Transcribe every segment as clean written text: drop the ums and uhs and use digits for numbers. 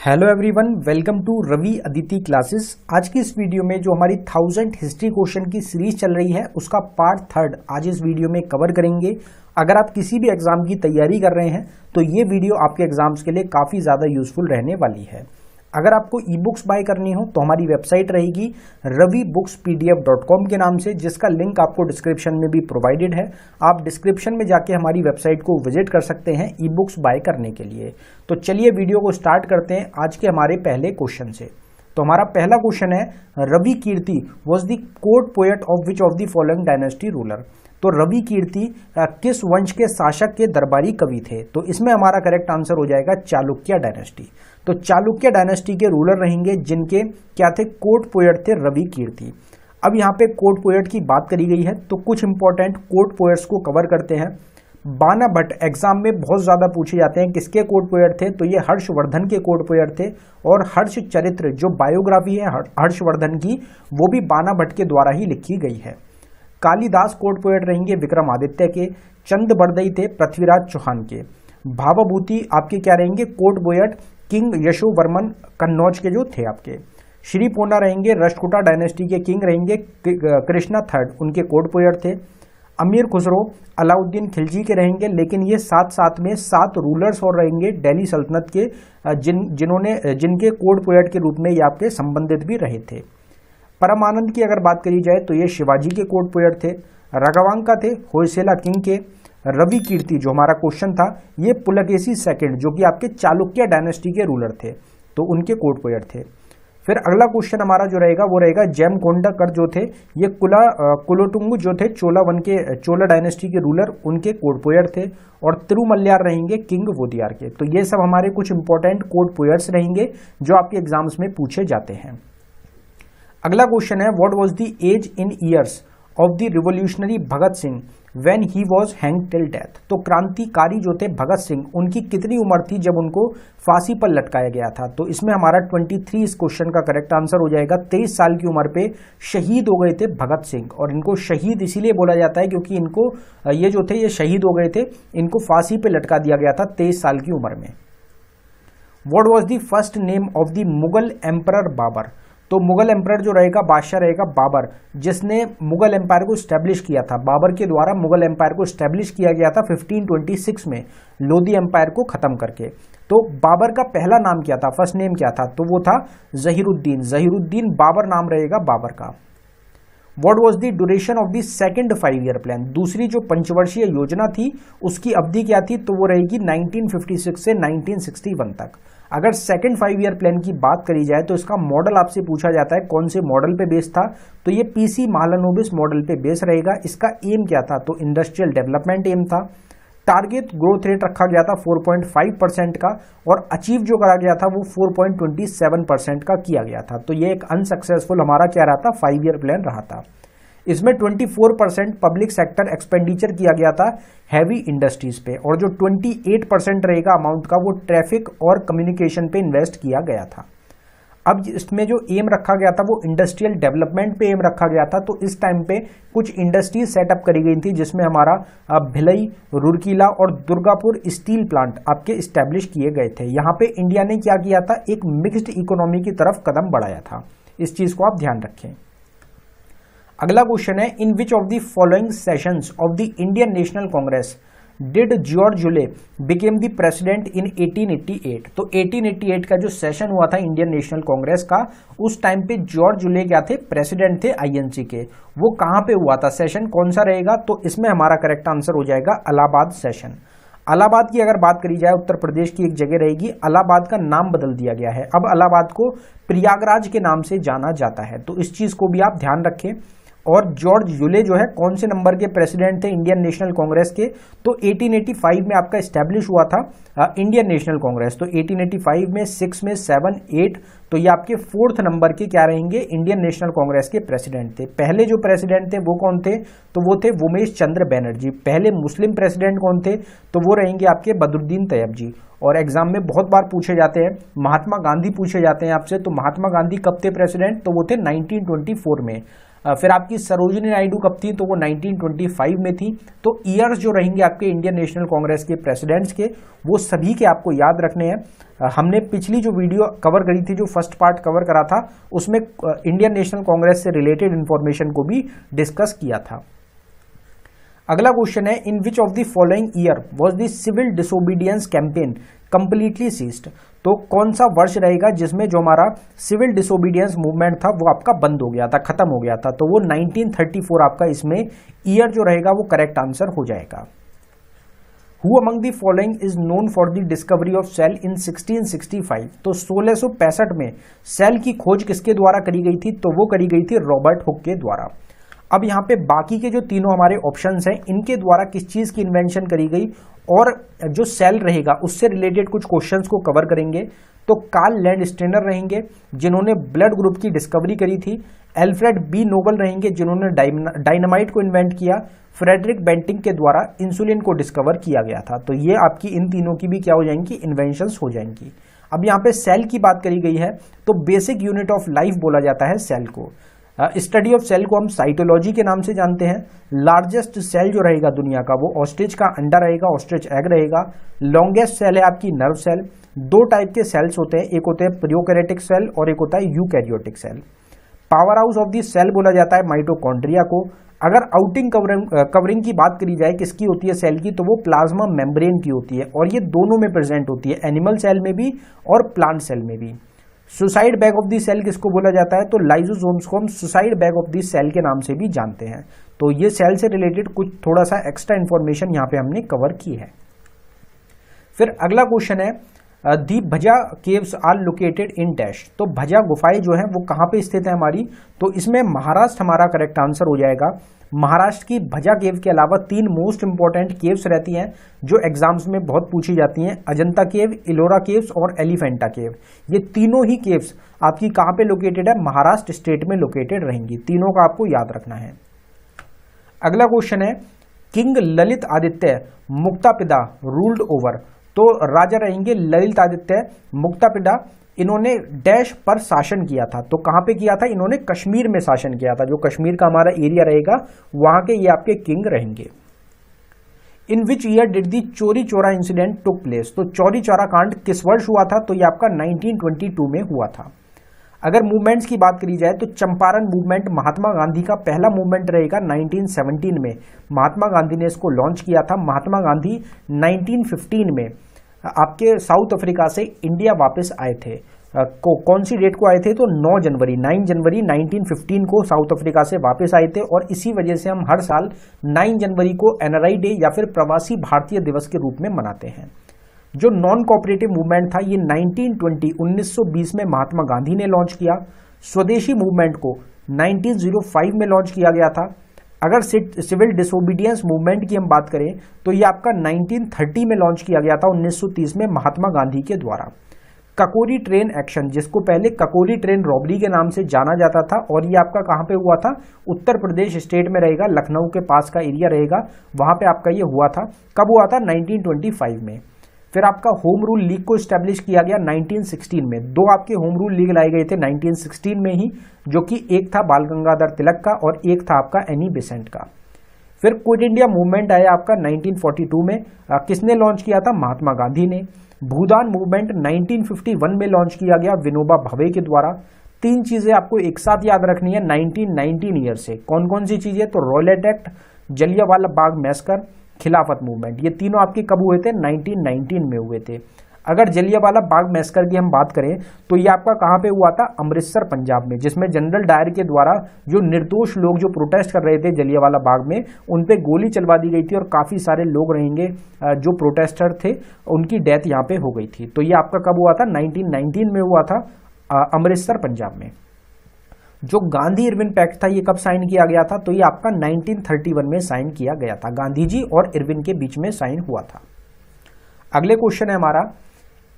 Hello everyone, welcome to Ravi Aditi classes. आज की इस वीडियो में जो हमारी 1000 हिस्ट्री क्वेश्चन की सीरीज चल रही है उसका पार्ट 3 आज इस वीडियो में कवर करेंगे। अगर आप किसी भी एग्जाम की तैयारी कर रहे हैं तो ये वीडियो आपके एग्जाम्स के लिए काफ़ी ज़्यादा यूजफुल रहने वाली है। अगर आपको ई बुक्स बाय करनी हो तो हमारी वेबसाइट रहेगी ravibookspdf.com के नाम से, जिसका लिंक आपको डिस्क्रिप्शन में भी प्रोवाइडेड है। आप डिस्क्रिप्शन में जाके हमारी वेबसाइट को विजिट कर सकते हैं ई बुक्स बाय करने के लिए। तो चलिए वीडियो को स्टार्ट करते हैं आज के हमारे पहले क्वेश्चन से। तो हमारा पहला क्वेश्चन है, Ravi Kirti was the court poet of which of the following dynasty ruler. तो रवि कीर्ति किस वंश के शासक के दरबारी कवि थे? तो इसमें हमारा करेक्ट आंसर हो जाएगा चालुक्य डायनेस्टी। तो चालुक्य डायनेस्टी के रूलर रहेंगे जिनके क्या थे, कोर्ट पोएट थे रवि कीर्ति। अब यहाँ पे कोर्ट पोएट की बात करी गई है तो कुछ इंपॉर्टेंट कोर्ट पोएट्स को कवर करते हैं। बाना भट्ट एग्जाम में बहुत ज्यादा पूछे जाते हैं, किसके कोर्ट पोएट थे? तो ये हर्षवर्धन के कोर्ट पोएट थे। और हर्ष चरित्र जो बायोग्राफी है हर्षवर्धन की, वो भी बाना भट्ट के द्वारा ही लिखी गई है। कालिदास कोर्ट पोएट रहेंगे विक्रमादित्य के। चंद बरदई थे पृथ्वीराज चौहान के। भावभूति आपके क्या रहेंगे, court poet king Yashovarman Kannauj के जो थे आपके। श्री पोना रहेंगे राष्ट्रकूटा डायनेस्टी के किंग रहेंगे कृष्णा थर्ड, उनके कोर्ट पोएट थे। अमीर खुसरो अलाउद्दीन खिलजी के रहेंगे, लेकिन ये साथ में 7 रूलर्स और रहेंगे दिल्ली सल्तनत के जिनके कोर्ट पोएट के रूप में ये आपके संबंधित भी रहे थे। परमानंद की अगर बात करी जाए तो ये शिवाजी के कोर्ट पोएट थे। राघवांका थे होयसला किंग के। रवि कीर्ति जो हमारा क्वेश्चन था ये पुलकेशी सेकंड जो कि आपके चालुक्य डायनेस्टी के रूलर थे, तो उनके कोर्ट पोएट थे। फिर अगला क्वेश्चन हमारा जो रहेगा वो रहेगा जयमकोंडाकर जो थे ये कुलोटुंगु जो थे चोला डायनेस्टी के रूलर, उनके कोर्ट पोएट थे। और तिरुमल्यार रहेंगे किंग वोदियार के। तो ये सब हमारे कुछ इंपॉर्टेंट कोर्ट पोएट्स रहेंगे जो आपके एग्जाम्स में पूछे जाते हैं। अगला क्वेश्चन है, what was the age in years of the revolutionary Bhagat Singh when he was hanged till death. तो क्रांतिकारी जो थे भगत सिंह, उनकी कितनी उम्र थी जब उनको फांसी पर लटकाया गया था? तो इसमें हमारा 23 इस क्वेश्चन का करेक्ट आंसर हो जाएगा। 23 साल की उम्र पे शहीद हो गए थे भगत सिंह। और इनको शहीद इसीलिए बोला जाता है क्योंकि इनको ये जो थे ये शहीद हो गए थे, इनको फांसी पे लटका दिया गया था 23 साल की उम्र में। What was the first name of the Mughal emperor Babur. तो मुगल एम्पायर जो रहेगा बादशाह रहेगा बाबर, जिसने मुगल एम्पायर को स्टैब्लिश किया था। बाबर के द्वारा मुगल एम्पायर को स्टैब्लिश किया गया था 1526 में लोधी एम्पायर को खत्म करके। तो बाबर का पहला नाम क्या था, फर्स्ट नेम क्या था? तो वो था जहीरुद्दीन बाबर नाम रहेगा बाबर का। What was the duration of the second 5-year plan? दूसरी जो पंचवर्षीय योजना थी उसकी अवधि क्या थी? तो वो रहेगी 1956 से 1961 तक। अगर सेकंड 5-year प्लान की बात करी जाए तो इसका मॉडल आपसे पूछा जाता है कौन से मॉडल पे बेस था, तो ये पीसी महालनोबिस मॉडल पे बेस रहेगा। इसका एम क्या था? तो इंडस्ट्रियल डेवलपमेंट एम था। टारगेट ग्रोथ रेट रखा गया था 4.5% का, और अचीव जो करा गया था वो 4.27% का किया गया था। तो ये एक अनसक्सेसफुल हमारा क्या रहा था, 5-year प्लान रहा था। इसमें 24% पब्लिक सेक्टर एक्सपेंडिचर किया गया था हैवी इंडस्ट्रीज पे, और जो 28% रहेगा अमाउंट का वो ट्रैफिक और कम्युनिकेशन पे इन्वेस्ट किया गया था। अब इसमें जो एम रखा गया था वो इंडस्ट्रियल डेवलपमेंट पे एम रखा गया था। तो इस टाइम पे कुछ इंडस्ट्रीज सेटअप करी गई थी जिसमें हमारा भिलई, रुरकीला और दुर्गापुर स्टील प्लांट आपके इस्टेब्लिश किए गए थे। यहाँ पे इंडिया ने क्या किया था, एक मिक्स्ड इकोनॉमी की तरफ कदम बढ़ाया था। इस चीज को आप ध्यान रखें। अगला क्वेश्चन है, in which of the following sessions of the Indian National Congress did George Yule became the president in 1888। तो 1888 का जो सेशन हुआ था इंडियन नेशनल कांग्रेस का, उस टाइम पे जॉर्ज जुले क्या थे, प्रेसिडेंट थे आईएनसी के। वो कहां पे हुआ था, सेशन कौन सा रहेगा? तो इसमें हमारा करेक्ट आंसर हो जाएगा इलाहाबाद सेशन। इलाहाबाद की अगर बात करी जाए, उत्तर प्रदेश की एक जगह रहेगी, इलाहाबाद का नाम बदल दिया गया है। अब इलाहाबाद को प्रयागराज के नाम से जाना जाता है। तो इस चीज को भी आप ध्यान रखें। और जॉर्ज यूले जो है कौन से नंबर के प्रेसिडेंट थे इंडियन नेशनल कांग्रेस के? तो 1885 में आपका एस्टेब्लिश हुआ था इंडियन नेशनल कांग्रेस। तो 1885 में 6 में 7, 8, तो ये आपके 4th नंबर के क्या रहेंगे, इंडियन नेशनल कांग्रेस के प्रेसिडेंट थे। पहले जो प्रेसिडेंट थे वो कौन थे? तो वो थे उमेश चंद्र बनर्जी। पहले मुस्लिम प्रेसिडेंट कौन थे? तो वो रहेंगे आपके बदरुद्दीन तैयब जी। और एग्जाम में बहुत बार पूछे जाते हैं। महात्मा गांधी पूछे जाते हैं आपसे, तो महात्मा गांधी कब थे प्रेसिडेंट, तो वो थे 1924 में। फिर आपकी सरोजिनी नायडू कब थी, तो वो 1925 में थी। तो ईयर्स जो रहेंगे आपके इंडियन नेशनल कांग्रेस के प्रेसिडेंट्स के, वो सभी के आपको याद रखने हैं। हमने पिछली जो वीडियो कवर करी थी, जो फर्स्ट पार्ट कवर करा था, उसमें इंडियन नेशनल कांग्रेस से रिलेटेड इंफॉर्मेशन को भी डिस्कस किया था। अगला क्वेश्चन है, in which of the following year was the civil disobedience campaign completely ceased. तो कौन सा वर्ष रहेगा जिसमें जो हमारा सिविल डिसोबीडियंस मूवमेंट था वो आपका बंद हो गया था, खत्म हो गया था, तो वो 1934 आपका इसमें ईयर जो रहेगा वो करेक्ट आंसर हो जाएगा। Who among the following is known for the discovery of cell in 1665? तो 1665 में सेल की खोज किसके द्वारा करी गई थी, तो वो करी गई थी रॉबर्ट हुक के द्वारा। अब यहाँ पे बाकी के जो तीनों हमारे ऑप्शंस हैं, इनके द्वारा किस चीज की इन्वेंशन करी गई और जो सेल रहेगा उससे रिलेटेड कुछ क्वेश्चंस को कवर करेंगे। तो कार्ल लैंडस्टेनर रहेंगे जिन्होंने ब्लड ग्रुप की डिस्कवरी करी थी। एल्फ्रेड बी नोबल रहेंगे जिन्होंने डायनामाइट को इन्वेंट किया। फ्रेडरिक बेंटिंग के द्वारा इंसुलिन को डिस्कवर किया गया था। तो ये आपकी इन तीनों की भी क्या हो जाएंगी, इन्वेंशंस हो जाएंगी। अब यहाँ पे सेल की बात करी गई है, तो बेसिक यूनिट ऑफ लाइफ बोला जाता है सेल को। स्टडी ऑफ सेल को हम साइटोलॉजी के नाम से जानते हैं। लार्जेस्ट सेल जो रहेगा दुनिया का वो ऑस्ट्रिच का अंडा रहेगा, ऑस्ट्रिच एग रहेगा। लॉन्गेस्ट सेल है आपकी नर्व सेल। दो टाइप के सेल्स होते हैं, एक होते हैं प्रोकैरियोटिक सेल और एक होता है eukaryotic cell. Powerhouse of the cell बोला जाता है माइटोकॉन्ड्रिया को। अगर आउटिंग कवरिंग की बात करी जाए किसकी होती है सेल की, तो वो प्लाज्मा मेम्ब्रेन की होती है और ये दोनों में प्रेजेंट होती है, एनिमल सेल में भी और प्लांट सेल में भी। Suicide bag of the cell किसको बोला जाता है, तो लाइसोसोम्स को हम suicide bag of the cell के नाम से भी जानते हैं। तो ये सेल से रिलेटेड कुछ थोड़ा सा एक्स्ट्रा इंफॉर्मेशन यहाँ पे हमने कवर की है। फिर अगला क्वेश्चन है, the Bhaja caves are located in dash. तो भजा गुफाएं जो है वो कहाँ पे स्थित है हमारी, तो इसमें महाराष्ट्र हमारा करेक्ट आंसर हो जाएगा। महाराष्ट्र की भजा केव के अलावा तीन मोस्ट इंपॉर्टेंट केव्स रहती हैं जो एग्जाम्स में बहुत पूछी जाती हैं, अजंता केव, इलोरा केव्स और एलिफेंटा केव। ये तीनों ही केव्स आपकी कहाँ पे लोकेटेड है, महाराष्ट्र स्टेट में लोकेटेड रहेंगी। तीनों का आपको याद रखना है। अगला क्वेश्चन है, king Lalit Aditya Muktapida ruled over. तो राजा रहेंगे ललित आदित्य मुक्तापिदा, इन्होंने डैश पर शासन किया था। तो कहां पे किया था, इन्होंने कश्मीर में शासन किया था। जो कश्मीर का हमारा एरिया रहेगा वहां के ये आपके किंग रहेंगे। इन विच ईयर डिड दी चोरी चौरा इंसिडेंट टुक प्लेस। तो चौरी चौरा कांड किस वर्ष हुआ था, तो ये आपका 1922 में हुआ था। अगर मूवमेंट्स की बात करी जाए तो चंपारण मूवमेंट महात्मा गांधी का पहला मूवमेंट रहेगा 1917 में। महात्मा गांधी ने इसको लॉन्च किया था। महात्मा गांधी 1915 में आपके साउथ अफ्रीका से इंडिया वापस आए थे। कौन सी डेट को आए थे, तो 9 जनवरी 1915 को साउथ अफ्रीका से वापस आए थे। और इसी वजह से हम हर साल 9 जनवरी को एनआरआई डे या फिर प्रवासी भारतीय दिवस के रूप में मनाते हैं। जो नॉन कोऑपरेटिव मूवमेंट था ये 1920 में महात्मा गांधी ने लॉन्च किया। स्वदेशी मूवमेंट को 1905 में लॉन्च किया गया था। अगर सिविल डिसोबीडियंस मूवमेंट की हम बात करें तो ये आपका 1930 में लॉन्च किया गया था, 1930 में महात्मा गांधी के द्वारा। ककोरी ट्रेन एक्शन, जिसको पहले ककोरी ट्रेन रॉबरी के नाम से जाना जाता था, और ये आपका कहां पे हुआ था, उत्तर प्रदेश स्टेट में रहेगा, लखनऊ के पास का एरिया रहेगा, वहां पे आपका ये हुआ था। कब हुआ था, 1925 में। फिर आपका होम रूल लीग को स्टैब्लिश किया गया 1916 में। दो आपके होम रूल लीग लाए गए थे 1916 में ही, जो कि एक था बाल गंगाधर तिलक का और एक था आपका एनी बेसेंट का। फिर क्विट इंडिया मूवमेंट आया आपका 1942 में। किसने लॉन्च किया था, महात्मा गांधी ने। भूदान मूवमेंट 1951 में लॉन्च किया गया विनोबा भावे के द्वारा। तीन चीजें आपको एक साथ याद रखनी है 1919 ईयर से। कौन कौन सी चीजें, तो रॉयलेट एक्ट, जलियांवाला बाग मैसकर, खिलाफत मूवमेंट। ये तीनों आपके कब हुए थे, 1919 में हुए थे। अगर जलियांवाला बाग मैसकर की हम बात करें तो ये आपका कहां पे हुआ था, अमृतसर पंजाब में, जिसमें जनरल डायर के द्वारा जो निर्दोष लोग जो प्रोटेस्ट कर रहे थे जलियांवाला बाग में, उन पे गोली चलवा दी गई थी और काफी सारे लोग रहेंगे जो प्रोटेस्टर थे उनकी डेथ यहाँ पे हो गई थी। तो ये आपका कब हुआ था, 1919 में हुआ था अमृतसर पंजाब में। जो गांधी इरविन पैक्ट था ये कब साइन किया गया था, तो ये आपका 1931 में साइन किया गया था। गांधी जी और इरविन के बीच में साइन हुआ था। अगले क्वेश्चन है हमारा,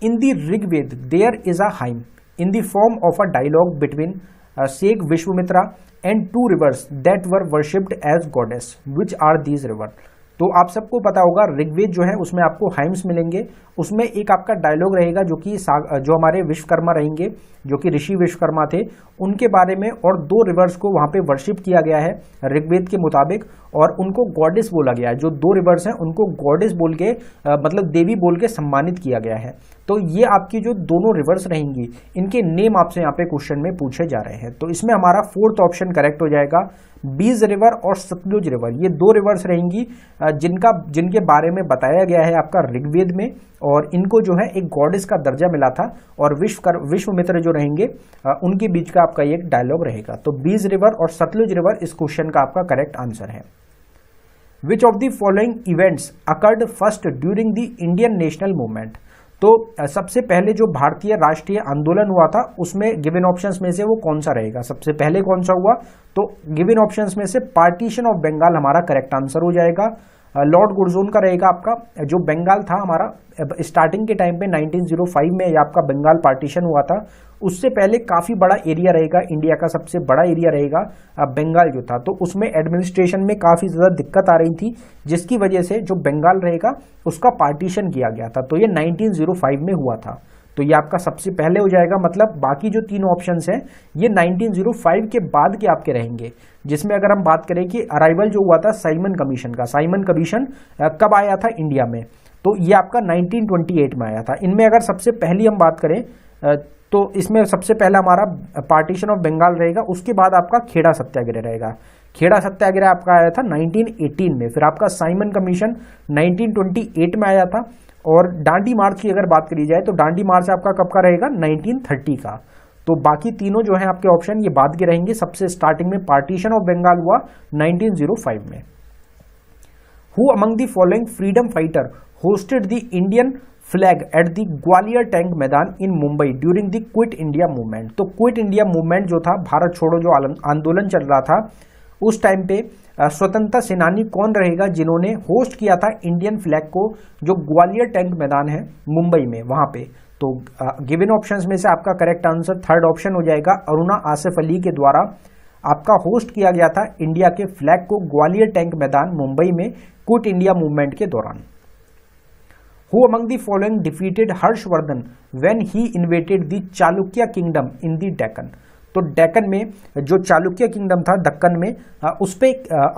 in the Rigveda there is a hymn in the form of a dialogue between sage Vishwamitra and 2 rivers that were worshipped as goddess, which are these river. तो आप सबको पता होगा ऋग्वेद जो है उसमें आपको हाइम्स मिलेंगे, उसमें एक आपका डायलॉग रहेगा जो कि जो हमारे विश्वकर्मा रहेंगे, जो कि ऋषि विश्वकर्मा थे, उनके बारे में, और 2 रिवर्स को वहां पे वर्शिप किया गया है ऋग्वेद के मुताबिक, और उनको गॉडेस बोला गया है। जो 2 रिवर्स हैं उनको गॉडेस बोल के मतलब देवी बोल के सम्मानित किया गया है। तो ये आपकी जो दोनों रिवर्स रहेंगी इनके नेम आपसे यहाँ पे क्वेश्चन में पूछे जा रहे हैं। तो इसमें हमारा 4th ऑप्शन करेक्ट हो जाएगा, बीज रिवर और सतलुज रिवर। ये 2 रिवर्स रहेंगी जिनके बारे में बताया गया है आपका ऋग्वेद में, और इनको जो है एक गॉडेस का दर्जा मिला था, और विश्वामित्र जो रहेंगे उनके बीच का आपका एक डायलॉग रहेगा। तो बीज रिवर और सतलुज रिवर इस क्वेश्चन का आपका करेक्ट आंसर है। विच of the following events occurred first during the Indian national movement. तो सबसे पहले जो भारतीय राष्ट्रीय आंदोलन हुआ था उसमें गिवन ऑप्शंस में से वो कौन सा रहेगा, सबसे पहले कौन सा हुआ, तो गिवन ऑप्शंस में से पार्टीशन ऑफ बंगाल हमारा करेक्ट आंसर हो जाएगा। लॉर्ड गुरजोन का रहेगा आपका, जो बंगाल था हमारा स्टार्टिंग के टाइम पे 1905 में ये आपका बंगाल पार्टीशन हुआ था, उससे पहले काफी बड़ा एरिया रहेगा, इंडिया का सबसे बड़ा एरिया रहेगा बंगाल जो था, तो उसमें एडमिनिस्ट्रेशन में काफी ज्यादा दिक्कत आ रही थी, जिसकी वजह से जो बंगाल रहेगा उसका पार्टीशन किया गया था। तो ये 1905 में हुआ था, तो ये आपका सबसे पहले हो जाएगा। मतलब बाकी जो 3 ऑप्शंस हैं ये 1905 के बाद के आपके रहेंगे, जिसमें अगर हम बात करें कि अराइवल जो हुआ था साइमन कमीशन का, साइमन कमीशन कब आया था इंडिया में, तो ये आपका 1928 में आया था। इनमें अगर सबसे पहली हम बात करें तो इसमें सबसे पहला हमारा पार्टीशन ऑफ बंगाल रहेगा, उसके बाद आपका खेड़ा सत्याग्रह रहेगा। खेड़ा सत्याग्रह आपका आया था 1918 में, फिर आपका साइमन कमीशन 1928 में आया था, और डांडी मार्च की अगर बात करी जाए तो डांडी मार्च आपका कब का रहेगा, 1930 का। तो बाकी तीनों जो है आपके ऑप्शन ये बाद के रहेंगे। सबसे स्टार्टिंग में पार्टीशन ऑफ बंगाल हुआ 1905 में। Who among the following freedom fighter hoisted the Indian flag at the Gwalior tank maidan in Mumbai during the quit India movement. तो क्विट इंडिया मूवमेंट जो था, भारत छोड़ो जो आंदोलन चल रहा था उस टाइम पे, स्वतंत्रता सेनानी कौन रहेगा जिन्होंने होस्ट किया था इंडियन फ्लैग को, जो ग्वालियर टैंक मैदान है मुंबई में वहां पे। तो गिवन ऑप्शंस में से आपका करेक्ट आंसर 3rd ऑप्शन हो जाएगा, अरुणा आसिफ अली के द्वारा आपका होस्ट किया गया था इंडिया के फ्लैग को ग्वालियर टैंक मैदान मुंबई में क्विट इंडिया मूवमेंट के दौरान। Who among the following defeated Harshvardhan when he inverted the Chalukya kingdom in the Deccan. तो डेक्कन में जो चालुक्य किंगडम था दक्कन में, उस पे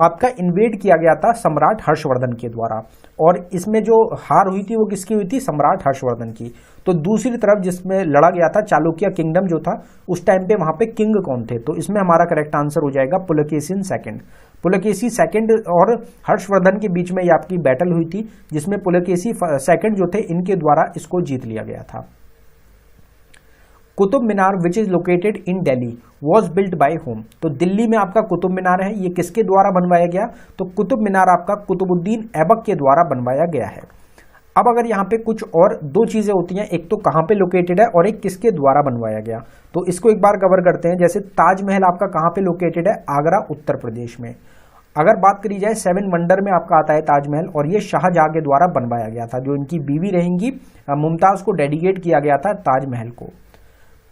आपका इन्वेड किया गया था सम्राट हर्षवर्धन के द्वारा, और इसमें जो हार हुई थी वो किसकी हुई थी, सम्राट हर्षवर्धन की। तो दूसरी तरफ जिसमें लड़ा गया था चालुक्य किंगडम जो था, उस टाइम पे वहां पे किंग कौन थे, तो इसमें हमारा करेक्ट आंसर हो जाएगा पुलकेशिन सेकंड। पुलकेशी सेकंड और हर्षवर्धन के बीच में ये आपकी बैटल हुई थी, जिसमें पुलकेशी सेकंड जो थे इनके द्वारा इसको जीत लिया गया था। Qutub Minar which is located in Delhi was built by whom. तो दिल्ली में आपका कुतुब मीनार है, ये किसके द्वारा बनवाया गया, तो कुतुब मीनार आपका कुतुबुद्दीन ऐबक के द्वारा बनवाया गया है। अब अगर यहाँ पे कुछ और 2 चीजें होती हैं, एक तो कहाँ पे लोकेटेड है और एक किसके द्वारा बनवाया गया, तो इसको एक बार कवर करते हैं। जैसे ताजमहल आपका कहाँ पे लोकेटेड है, आगरा उत्तर प्रदेश में। अगर बात करी जाए 7 वंडर में आपका आता है ताजमहल, और ये शाहजहां के द्वारा बनवाया गया था, जो इनकी बीवी रहेंगी मुमताज को डेडिकेट किया गया था ताजमहल को।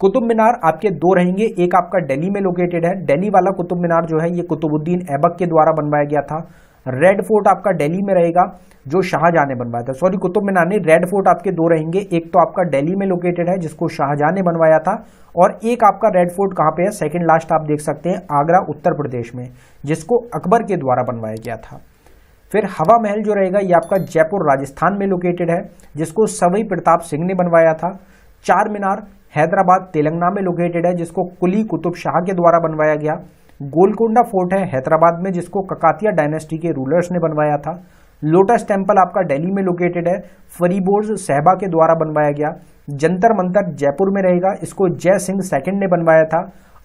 कुतुब मीनार आपके 2 रहेंगे, एक आपका दिल्ली में लोकेटेड है, दिल्ली वाला कुतुब मीनार जो है ये कुतुबुद्दीन ऐबक के द्वारा बनवाया गया था। रेड फोर्ट आपका दिल्ली में रहेगा, जो शाहजहां ने बनवाया था। सॉरी, कुतुब मीनार नहीं, रेड फोर्ट आपके 2 रहेंगे, एक तो आपका दिल्ली में लोकेटेड है जिसको शाहजहां ने बनवाया था, और एक आपका रेड फोर्ट कहां पे है, सेकंड लास्ट आप देख सकते हैं, आगरा उत्तर प्रदेश में, जिसको अकबर के द्वारा बनवाया गया था। फिर हवा महल जो रहेगा ये आपका जयपुर राजस्थान में लोकेटेड है, जिसको सवाई प्रताप सिंह ने बनवाया था। चार मीनार हैदराबाद तेलंगाना में लोकेटेड है, जिसको कुली कुतुब शाह के द्वारा बनवाया गया। गोलकोंडा फोर्ट है हैदराबाद में, जिसको ककातिया डायनेस्टी के रूलर्स ने बनवाया था। लोटस टेम्पल आपका दिल्ली में लोकेटेड है, फरीबोर्ज सहबा के द्वारा बनवाया गया। जंतर मंतर जयपुर में रहेगा, इसको जय सिंह सेकंड ने बनवाया था।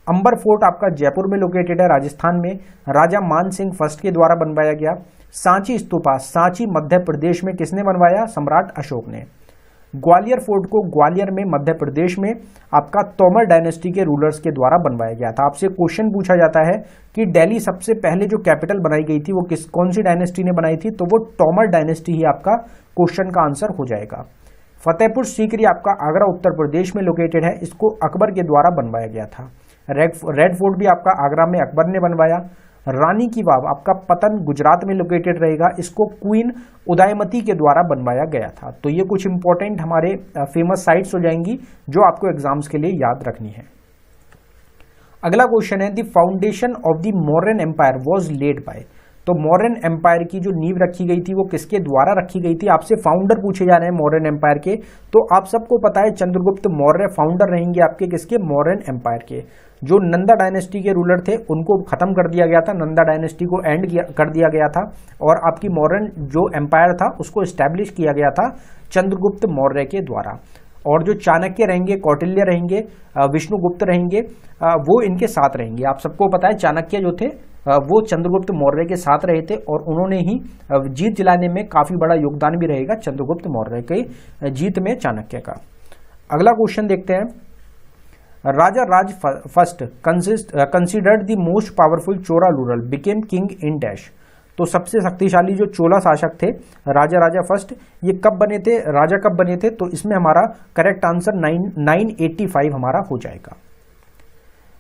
अंबर फोर्ट आपका जयपुर में लोकेटेड है राजस्थान में, राजा मान सिंह फर्स्ट के द्वारा बनवाया गया। सांची स्तूपा सांची मध्य प्रदेश में किसने बनवाया, सम्राट अशोक ने। ग्वालियर फोर्ट को ग्वालियर में मध्य प्रदेश में आपका तोमर डायनेस्टी के रूलर्स के द्वारा बनवाया गया था। आपसे क्वेश्चन पूछा जाता है कि दिल्ली सबसे पहले जो कैपिटल बनाई गई थी वो कौन सी डायनेस्टी ने बनाई थी, तो वो तोमर डायनेस्टी ही आपका क्वेश्चन का आंसर हो जाएगा। फतेहपुर सीकरी आपका आगरा उत्तर प्रदेश में लोकेटेड है, इसको अकबर के द्वारा बनवाया गया था। रेड फोर्ट भी आपका आगरा में अकबर ने बनवाया। रानी की वाव आपका पतन गुजरात में लोकेटेड रहेगा, इसको क्वीन उदयमती के द्वारा बनवाया गया था। तो ये कुछ इंपॉर्टेंट हमारे फेमस साइट्स हो जाएंगी जो आपको एग्जाम्स के लिए याद रखनी है। अगला क्वेश्चन है the foundation of the Mauryan empire was laid by. तो मौर्यन एम्पायर की जो नींव रखी गई थी वो किसके द्वारा रखी गई थी? आपसे फाउंडर पूछे जा रहे हैं मौर्यन एम्पायर के, तो आप सबको पता है चंद्रगुप्त मौर्य फाउंडर रहेंगे आपके किसके? मौर्यन एम्पायर के। जो नंदा डायनेस्टी के रूलर थे उनको खत्म कर दिया गया था, नंदा डायनेस्टी को एंड कर दिया गया था और आपकी मौर्यन जो एम्पायर था उसको एस्टैब्लिश किया गया था चंद्रगुप्त मौर्य के द्वारा। और जो चाणक्य रहेंगे, कौटिल्य रहेंगे, विष्णुगुप्त रहेंगे, वो इनके साथ रहेंगे। आप सबको पता है चाणक्य जो थे वो चंद्रगुप्त मौर्य के साथ रहे थे और उन्होंने ही जीत दिलाने में काफी बड़ा योगदान भी रहेगा चंद्रगुप्त मौर्य के जीत में चाणक्य का। अगला क्वेश्चन देखते हैं, Raja Raja first considered the most powerful Chola ruler became king in dash. तो सबसे शक्तिशाली जो चोला शासक थे राजा फर्स्ट, ये कब बने थे, राजा कब बने थे? तो इसमें हमारा करेक्ट आंसर 985 हमारा हो जाएगा।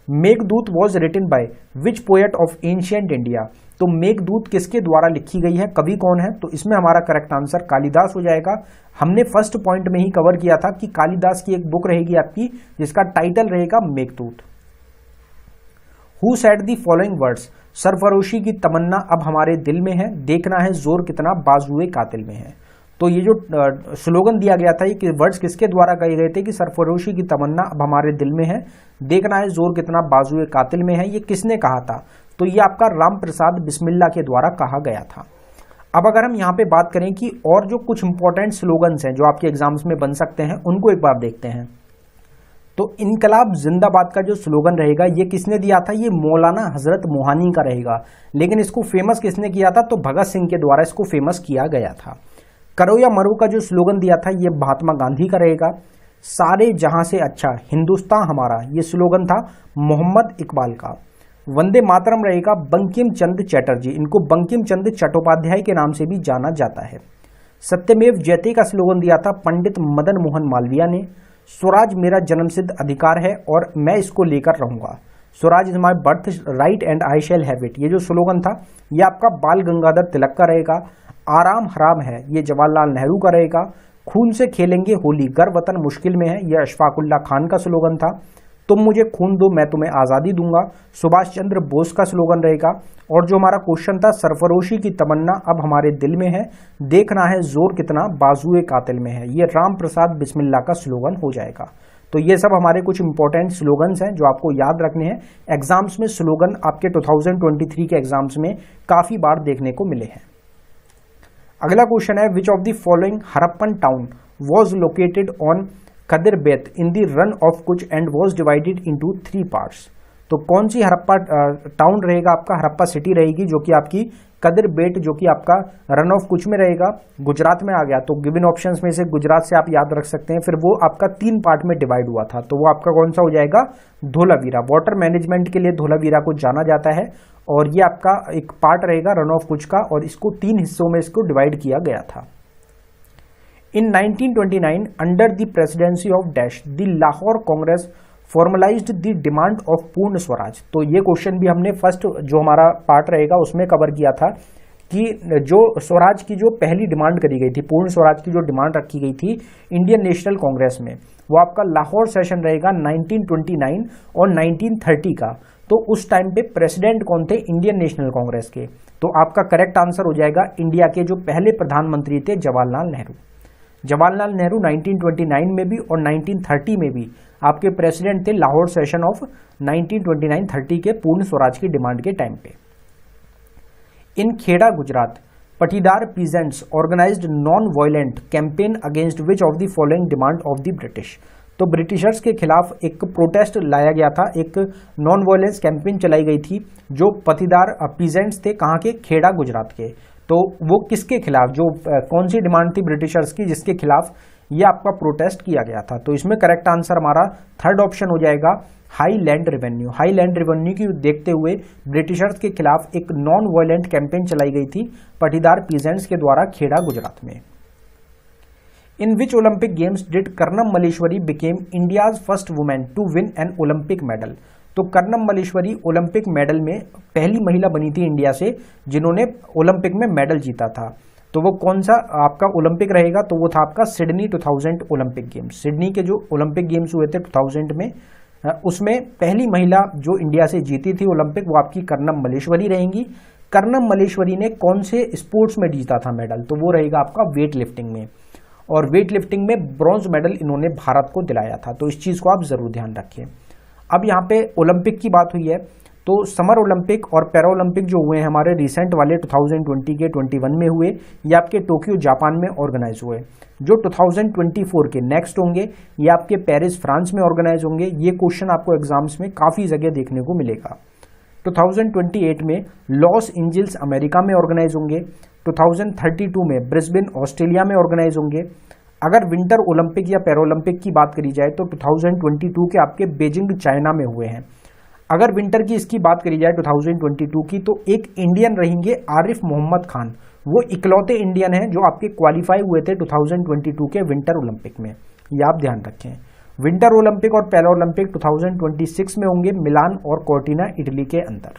Meghdoot was written by which poet of ancient India. तो मेघदूत किसके द्वारा लिखी गई है, कवि कौन है? तो इसमें हमारा करेक्ट आंसर कालिदास हो जाएगा। हमने फर्स्ट पॉइंट में ही कवर किया था कि कालिदास की एक बुक रहेगी आपकी जिसका टाइटल रहेगा Meghdoot. Who said the following words, सरफरोशी की तमन्ना अब हमारे दिल में है, देखना है जोर कितना बाजुए कातिल में है। तो ये जो स्लोगन दिया गया था ये वर्ड्स किसके द्वारा कहे गए थे कि सरफरोशी की तमन्ना अब हमारे दिल में है, देखना है जोर कितना बाजुए कातिल में है, ये किसने कहा था? तो ये आपका राम प्रसाद बिस्मिल्ला के द्वारा कहा गया था। अब अगर हम यहाँ पे बात करें कि और जो कुछ इंपॉर्टेंट स्लोगन्स हैं जो आपके एग्जाम्स में बन सकते हैं उनको एक बार देखते हैं। तो इनकलाब जिंदाबाद का जो स्लोगन रहेगा ये किसने दिया था? ये मौलाना हजरत मोहानी का रहेगा। लेकिन इसको फेमस किसने किया था? तो भगत सिंह के द्वारा इसको फेमस किया गया था। करो या मरो का जो स्लोगन दिया था ये महात्मा गांधी का रहेगा। सारे जहां से अच्छा हिंदुस्तान हमारा, ये स्लोगन था मोहम्मद इकबाल का। वंदे मातरम रहेगा बंकिम चंद्र चटर्जी, इनको बंकिम चंद्र चट्टोपाध्याय के नाम से भी जाना जाता है। सत्यमेव जयते का स्लोगन दिया था पंडित मदन मोहन मालवीय ने। स्वराज मेरा जन्मसिद्ध अधिकार है और मैं इसको लेकर रहूंगा। Swaraj is my birth right and I shall have it, ये जो स्लोगन था ये आपका बाल गंगाधर तिलक का रहेगा। आराम हराम है ये जवाहरलाल नेहरू का रहेगा। खून से खेलेंगे होली गर वतन मुश्किल में है, यह अशफाकुल्ला खान का स्लोगन था। तुम मुझे खून दो मैं तुम्हें आज़ादी दूंगा, सुभाष चंद्र बोस का स्लोगन रहेगा। और जो हमारा क्वेश्चन था सरफरोशी की तमन्ना अब हमारे दिल में है, देखना है जोर कितना बाजुए कातिल में है, ये राम प्रसाद बिस्मिल्ला का स्लोगन हो जाएगा। तो ये सब हमारे कुछ इंपॉर्टेंट स्लोगन्स हैं जो आपको याद रखने हैं। एग्जाम्स में स्लोगन आपके 2023 के एग्जाम्स में काफ़ी बार देखने को मिले हैं। अगला क्वेश्चन है विच of the following Harappan town was located on Qadir बेत इन द रन ऑफ कुछ and was divided into 3 parts. तो कौन सी हरप्पा टाउन रहेगा आपका? हरप्पा सिटी रहेगी जो कि आपकी कदिर बेट जो कि आपका रन ऑफ कुछ में रहेगा, गुजरात में आ गया। तो गिवन ऑप्शंस में से गुजरात से आप याद रख सकते हैं। फिर वो आपका 3 पार्ट में डिवाइड हुआ था, तो वो आपका कौन सा हो जाएगा? धोलावीरा। वाटर मैनेजमेंट के लिए धोलावीरा को जाना जाता है और ये आपका एक पार्ट रहेगा रन ऑफ कुछ का और इसको 3 हिस्सों में इसको डिवाइड किया गया था। इन 1929 under the presidency of dash the Lahore Congress formalised the demand of पूर्ण स्वराज। तो ये क्वेश्चन भी हमने फर्स्ट जो हमारा पार्ट रहेगा उसमें कवर किया था कि जो स्वराज की जो पहली डिमांड करी गई थी, पूर्ण स्वराज की जो डिमांड रखी गई थी इंडियन नेशनल कांग्रेस में, वो आपका लाहौर सेशन रहेगा 1929 और 1930 का। तो उस टाइम पे प्रेसिडेंट कौन थे? इंडियन नेशनल कांग्रेस के। तो आपका करेक्ट आंसर हो जाएगा इंडिया के जो पहले प्रधानमंत्री थे जवाहरलाल नेहरू। जवाहरलाल नेहरू 1929 में भी और 1930 में भी आपके प्रेसिडेंट थे लाहौर सेशन ऑफ 1929-30 के पूर्ण स्वराज की डिमांड के टाइम पे। इन Kheda Gujarat Patidar peasants organised non violent campaign against which of the following demand of the British. तो ब्रिटिशर्स के खिलाफ एक प्रोटेस्ट लाया गया था, एक नॉन वायलेंस कैंपेन चलाई गई थी जो पटीदार पीजेंट्स थे कहाँ के? खेड़ा गुजरात के। तो वो किसके खिलाफ, जो कौन सी डिमांड थी ब्रिटिशर्स की जिसके खिलाफ ये आपका प्रोटेस्ट किया गया था? तो इसमें करेक्ट आंसर हमारा थर्ड ऑप्शन हो जाएगा high land revenue. High land revenue की देखते हुए ब्रिटिशर्स के खिलाफ एक नॉन वायलेंट कैंपेन चलाई गई थी पटीदार पीजेंट्स के द्वारा खेड़ा गुजरात में। In which Olympic games did Karnam Malleswari became India's first women to win an Olympic medal. तो कर्नम मल्लेश्वरी ओलंपिक मेडल में पहली महिला बनी थी इंडिया से जिन्होंने ओलंपिक में मेडल जीता था। तो वो कौन सा आपका ओलंपिक रहेगा, तो वो था आपका सिडनी 2000 ओलंपिक गेम्स। सिडनी के जो ओलंपिक गेम्स हुए थे 2000 में, उसमें पहली महिला जो इंडिया से जीती थी ओलंपिक, वो आपकी कर्नम मल्लेश्वरी रहेंगी। कर्नम मल्लेश्वरी ने कौन से स्पोर्ट्स में जीता था मेडल, तो वो रहेगा आपका वेट लिफ्टिंग में, और वेट लिफ्टिंग में ब्रॉन्ज मेडल इन्होंने भारत को दिलाया था। तो इस चीज़ को आप ज़रूर ध्यान रखें। अब यहाँ पे ओलंपिक की बात हुई है, तो समर ओलंपिक और पैरा ओलंपिक जो हुए हैं हमारे रिसेंट वाले 2020 के 21 में हुए, ये आपके टोक्यो जापान में ऑर्गेनाइज हुए। जो 2024 के नेक्स्ट होंगे ये आपके पेरिस फ्रांस में ऑर्गेनाइज होंगे। ये क्वेश्चन आपको एग्जाम्स में काफ़ी जगह देखने को मिलेगा। 2028 में लॉस एंजल्स अमेरिका में ऑर्गेनाइज होंगे। 2032 में ब्रिस्बेन ऑस्ट्रेलिया में ऑर्गेनाइज होंगे। अगर विंटर ओलंपिक या पैरालंपिक की बात करी जाए तो 2022 के आपके बीजिंग चाइना में हुए हैं। अगर विंटर की इसकी बात करी जाए 2022 की, तो एक इंडियन रहेंगे आरिफ मोहम्मद खान, वो इकलौते इंडियन हैं जो आपके क्वालिफाई हुए थे 2022 के विंटर ओलंपिक में। ये आप ध्यान रखें। विंटर ओलंपिक और पैरा ओलंपिक 2026 में होंगे मिलान और कोर्टिना इटली के अंदर।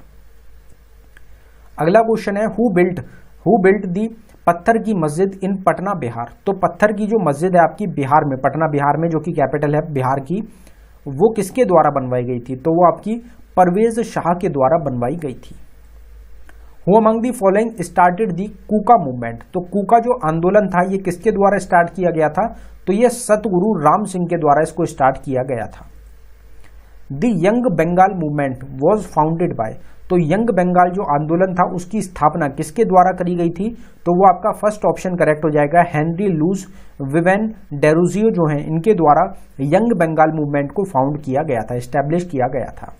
अगला क्वेश्चन है हु बिल्ट दी पत्थर की मस्जिद इन पटना बिहार। तो पत्थर की जो मस्जिद है आपकी बिहार में, पटना बिहार में, जो कि कैपिटल है बिहार की, वो किसके द्वारा बनवाई गई थी, तो वो आपकी परवेज शाह के द्वारा बनवाई गई थी। Who among the following started the Kuka movement. तो कूका जो आंदोलन था ये किसके द्वारा स्टार्ट किया गया था, तो ये सतगुरु राम सिंह के द्वारा इसको स्टार्ट किया गया था। The young Bengal movement was founded by. तो यंग बंगाल जो आंदोलन था उसकी स्थापना किसके द्वारा करी गई थी, तो वो आपका फर्स्ट ऑप्शन करेक्ट हो जाएगा, हेनरी लुइस विवेन डेरोजियो जो हैं इनके द्वारा यंग बंगाल मूवमेंट को फाउंड किया गया था, एस्टैब्लिश किया गया था।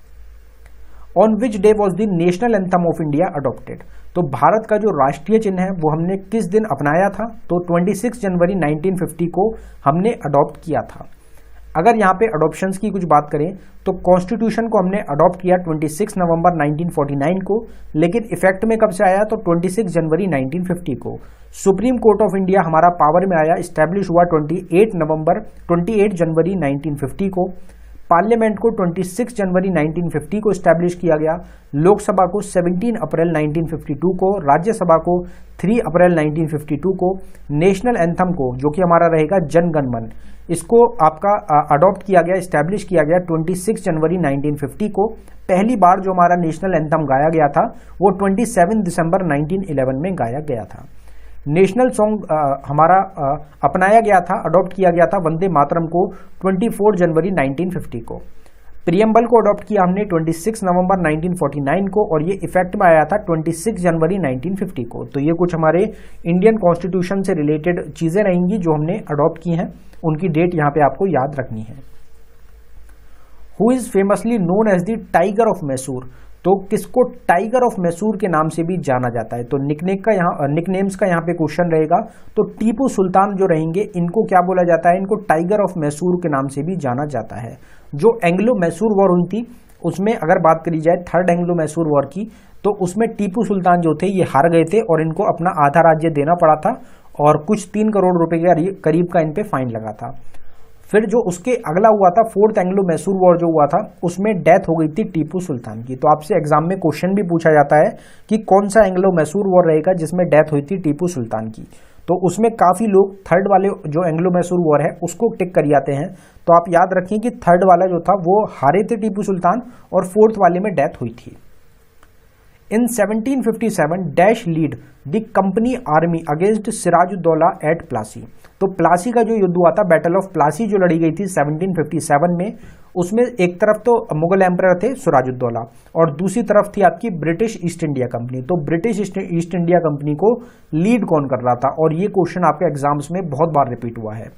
On which day was the national anthem of India adopted. तो भारत का जो राष्ट्रीय चिन्ह है वो हमने किस दिन अपनाया था, तो 26 जनवरी 1950 को हमने अडॉप्ट किया था। अगर यहाँ पे अडॉप्शंस की कुछ बात करें तो कॉन्स्टिट्यूशन को हमने अडॉप्ट किया 26 नवंबर 1949 को, लेकिन इफेक्ट में कब से आया, तो 26 जनवरी 1950 को। सुप्रीम कोर्ट ऑफ इंडिया हमारा पावर में आया, इस्टेब्लिश हुआ 28 जनवरी 1950 को। पार्लियामेंट को 26 जनवरी 1950 को इस्टेब्लिश किया गया। लोकसभा को 17 अप्रैल 1952 को, राज्यसभा को 3 अप्रैल 1952 को। नेशनल एंथम को, जो कि हमारा रहेगा जन गण मन, इसको आपका अडॉप्ट किया गया, इस्टेब्लिश किया गया 26 जनवरी 1950 को। पहली बार जो हमारा नेशनल एंथम गाया गया था वो 27 दिसंबर 1911 में गाया गया था। नेशनल सॉन्ग हमारा अपनाया गया था, अडॉप्ट किया गया था वंदे मातरम को 24 जनवरी 1950 को। प्रियम्बल को अडॉप्ट किया हमने 26 नवंबर 1949 को, और ये इफेक्ट में आया था 26 जनवरी 1950 को। तो ये कुछ हमारे इंडियन कॉन्स्टिट्यूशन से रिलेटेड चीज़ें रहेंगी जो हमने अडॉप्ट की हैं, उनकी डेट यहाँ पे आपको याद रखनी है। Who is famously known as the tiger of Mysore. तो किसको टाइगर ऑफ मैसूर के नाम से भी जाना जाता है, तो निकनेम्स का यहाँ पे क्वेश्चन रहेगा। तो टीपू सुल्तान जो रहेंगे इनको क्या बोला जाता है, इनको टाइगर ऑफ मैसूर के नाम से भी जाना जाता है। जो एंग्लो मैसूर वॉर हुई थी उसमें अगर बात करी जाए थर्ड एंग्लो मैसूर वॉर की, तो उसमें टीपू सुल्तान जो थे ये हार गए थे और इनको अपना आधा राज्य देना पड़ा था और कुछ 3 करोड़ रुपए के करीब का इन पे फाइन लगा था। फिर जो उसके अगला हुआ था फोर्थ एंग्लो मैसूर वॉर जो हुआ था उसमें डेथ हो गई थी टीपू सुल्तान की। तो आपसे एग्जाम में क्वेश्चन भी पूछा जाता है कि कौन सा एंग्लो मैसूर वॉर रहेगा जिसमें डेथ हुई थी टीपू सुल्तान की। तो उसमें काफी लोग थर्ड वाले जो एंग्लो मैसूर वॉर है उसको टिक कर आते हैं। तो आप याद रखें कि थर्ड वाला जो था वो हारे थे टीपू सुल्तान और फोर्थ वाले में डेथ हुई थी। In 1757 dash lead the company army against Siraj-ud-Daulah at Plassey. तो प्लासी का जो युद्ध हुआ था, बैटल ऑफ प्लासी जो लड़ी गई थी 1757 में, उसमें एक तरफ तो मुगल एम्परर थे सिराजुद्दौला और दूसरी तरफ थी आपकी ब्रिटिश ईस्ट इंडिया कंपनी। तो ब्रिटिश ईस्ट इंडिया कंपनी को लीड कौन कर रहा था, और ये क्वेश्चन आपके एग्जाम्स में बहुत बार रिपीट हुआ है।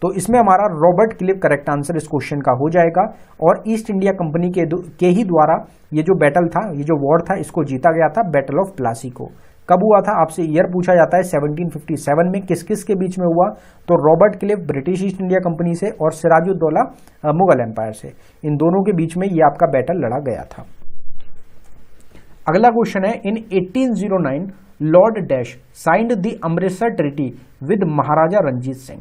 तो इसमें हमारा रॉबर्ट क्लिव करेक्ट आंसर इस क्वेश्चन का हो जाएगा। और ईस्ट इंडिया कंपनी के ही द्वारा ये जो बैटल था, ये जो वॉर था, इसको जीता गया था बैटल ऑफ प्लासी को। कब हुआ था आपसे ईयर पूछा जाता है 1757 में। किस किस के बीच में हुआ, तो Robert Clive British east India company से और सिराजुद्दौला मुगल एम्पायर से, इन दोनों के बीच में ये आपका बैटल लड़ा गया था। अगला क्वेश्चन है in 1809 lord dash signed the Amritsar treaty with Maharaja Ranjit Singh.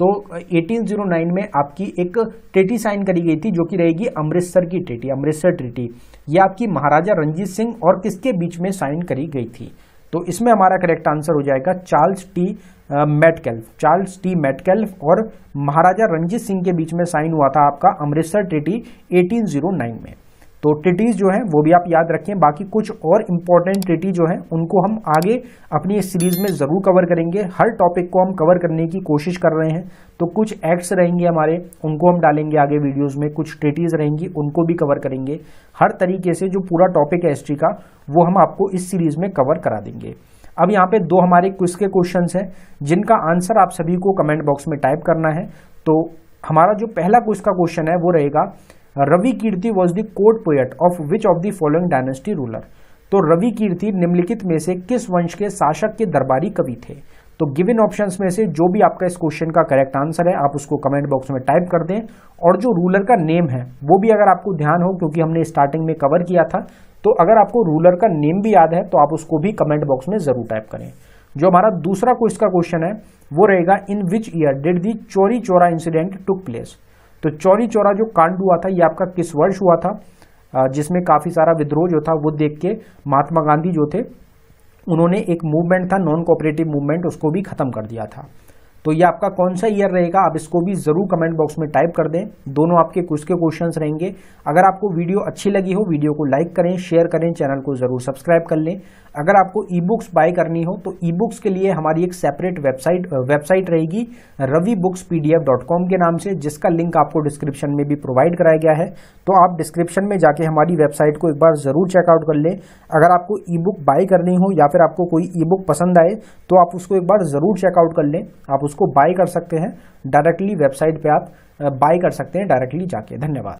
तो 1809 में आपकी एक ट्रीटी साइन करी गई थी जो कि रहेगी अमृतसर की ट्रीटी, अमृतसर ट्रीटी। ये आपकी महाराजा रंजीत सिंह और किसके बीच में साइन करी गई थी? तो इसमें हमारा करेक्ट आंसर हो जाएगा चार्ल्स टी मेटकेल्फ। चार्ल्स टी मेटकेल्फ और महाराजा रंजीत सिंह के बीच में साइन हुआ था आपका अमृतसर ट्रीटी 1809 में। तो ट्रीटीज जो हैं वो भी आप याद रखें। बाकी कुछ और इंपॉर्टेंट ट्रीटी जो हैं उनको हम आगे अपनी इस सीरीज में जरूर कवर करेंगे। हर टॉपिक को हम कवर करने की कोशिश कर रहे हैं। तो कुछ एक्ट्स रहेंगे हमारे, उनको हम डालेंगे आगे वीडियोस में, कुछ ट्रीटीज रहेंगी उनको भी कवर करेंगे। हर तरीके से जो पूरा टॉपिक है हिस्ट्री का वो हम आपको इस सीरीज में कवर करा देंगे। अब यहाँ पे दो हमारे क्विज के क्वेश्चंस हैं जिनका आंसर आप सभी को कमेंट बॉक्स में टाइप करना है। तो हमारा जो पहला क्विज का क्वेश्चन है वो रहेगा, Ravi Kirti was the court poet of which of the following dynasty ruler. तो रवि कीर्ति निम्नलिखित में से किस वंश के शासक के दरबारी कवि थे? तो गिवन ऑप्शंस में से जो भी आपका इस क्वेश्चन का करेक्ट आंसर है आप उसको कमेंट बॉक्स में टाइप कर दें। और जो रूलर का नेम है वो भी अगर आपको ध्यान हो, क्योंकि हमने स्टार्टिंग में कवर किया था, तो अगर आपको रूलर का नेम भी याद है तो आप उसको भी कमेंट बॉक्स में जरूर टाइप करें। जो हमारा दूसरा क्वेश्चन का क्वेश्चन है वो रहेगा, in which year did the Chauri Chaura incident took place. तो चौरी चौरा जो कांड हुआ था ये आपका किस वर्ष हुआ था, जिसमें काफी सारा विद्रोह जो था वो देख के महात्मा गांधी जो थे उन्होंने एक मूवमेंट था नॉन कोऑपरेटिव मूवमेंट, उसको भी खत्म कर दिया था। तो ये आपका कौन सा ईयर रहेगा आप इसको भी जरूर कमेंट बॉक्स में टाइप कर दें। दोनों आपके क्विज के क्वेश्चंस रहेंगे। अगर आपको वीडियो अच्छी लगी हो वीडियो को लाइक करें, शेयर करें, चैनल को जरूर सब्सक्राइब कर लें। अगर आपको ई बुक्स बाय करनी हो तो ई बुक्स के लिए हमारी एक सेपरेट वेबसाइट रहेगी ravibookspdf.com के नाम से, जिसका लिंक आपको डिस्क्रिप्शन में भी प्रोवाइड कराया गया है। तो आप डिस्क्रिप्शन में जाके हमारी वेबसाइट को एक बार जरूर चेकआउट कर लें। अगर आपको ई बुक बाय करनी हो या फिर आपको कोई ई बुक पसंद आए तो आप उसको एक बार जरूर चेकआउट कर लें। आप उसको बाय कर सकते हैं डायरेक्टली, वेबसाइट पे आप बाय कर सकते हैं डायरेक्टली जाके। धन्यवाद।